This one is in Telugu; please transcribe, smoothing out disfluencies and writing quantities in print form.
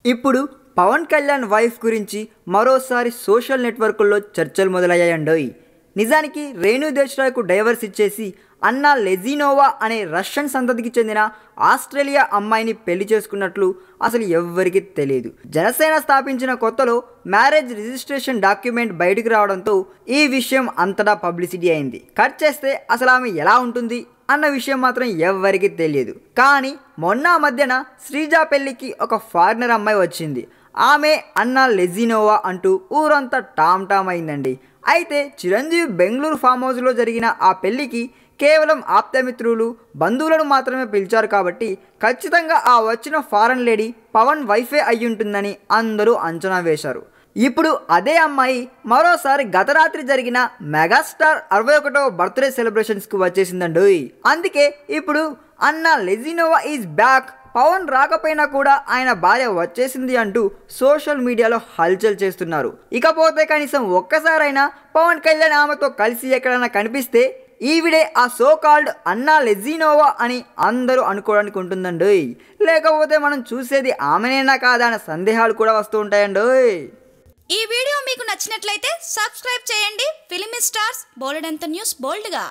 ఇప్పుడు పవన్ కళ్యాణ్ వైఫ్ గురించి మరోసారి సోషల్ నెట్వర్క్ల్లో చర్చలు మొదలయ్యాయండోయ్. నిజానికి రేణు దేశ్రాయ్కు డైవర్స్ ఇచ్చేసి అన్నా లెజినోవా అనే రష్యన్ సంతతికి చెందిన ఆస్ట్రేలియా అమ్మాయిని పెళ్లి చేసుకున్నట్లు అసలు ఎవ్వరికీ తెలియదు. జనసేన స్థాపించిన కొత్తలో మ్యారేజ్ రిజిస్ట్రేషన్ డాక్యుమెంట్ బయటకు రావడంతో ఈ విషయం అంతటా పబ్లిసిటీ అయింది. కట్ చేస్తే అసలు ఆమె ఎలా ఉంటుంది అన్న విషయం మాత్రం ఎవ్వరికీ తెలియదు. కానీ మొన్న మధ్యన శ్రీజ పెళ్లికి ఒక ఫారినర్ అమ్మాయి వచ్చింది. ఆమె అన్నా లెజినోవా అంటూ ఊరంతా టామ్ టామ్ అయిందండి. అయితే చిరంజీవి బెంగళూరు ఫామ్ హౌస్లో జరిగిన ఆ పెళ్లికి కేవలం ఆప్తమిత్రులు బంధువులను మాత్రమే పిలిచారు కాబట్టి ఖచ్చితంగా ఆ వచ్చిన ఫారెన్ లేడీ పవన్ వైఫే అయ్యుంటుందని అందరూ అంచనా వేశారు. ఇప్పుడు అదే అమ్మాయి మరోసారి గత రాత్రి జరిగిన మెగాస్టార్ 61వ బర్త్డే సెలబ్రేషన్స్కి వచ్చేసిందండి. అందుకే ఇప్పుడు అన్నా లెజినోవా ఈజ్ బ్యాక్, పవన్ రాకపోయినా కూడా ఆయన భార్య వచ్చేసింది అంటూ సోషల్ మీడియాలో హల్చల్ చేస్తున్నారు. ఇకపోతే కనీసం ఒక్కసారైనా పవన్ కళ్యాణ్ ఆమెతో కలిసి ఎక్కడైనా కనిపిస్తే ఈవిడే ఆ సో కాల్డ్ అన్నా లెజినోవా అని అందరూ అనుకోవడానికి ఉంటుందండి. లేకపోతే మనం చూసేది ఆమెనేనా కాదా అనే సందేహాలు కూడా వస్తూ ఉంటాయండి. ఈ వీడియో మీకు నచ్చినట్లయితే సబ్స్క్రైబ్ చేయండి. ఫిలిమి స్టార్స్ బోల్డెంత న్యూస్ బోల్డ్గా.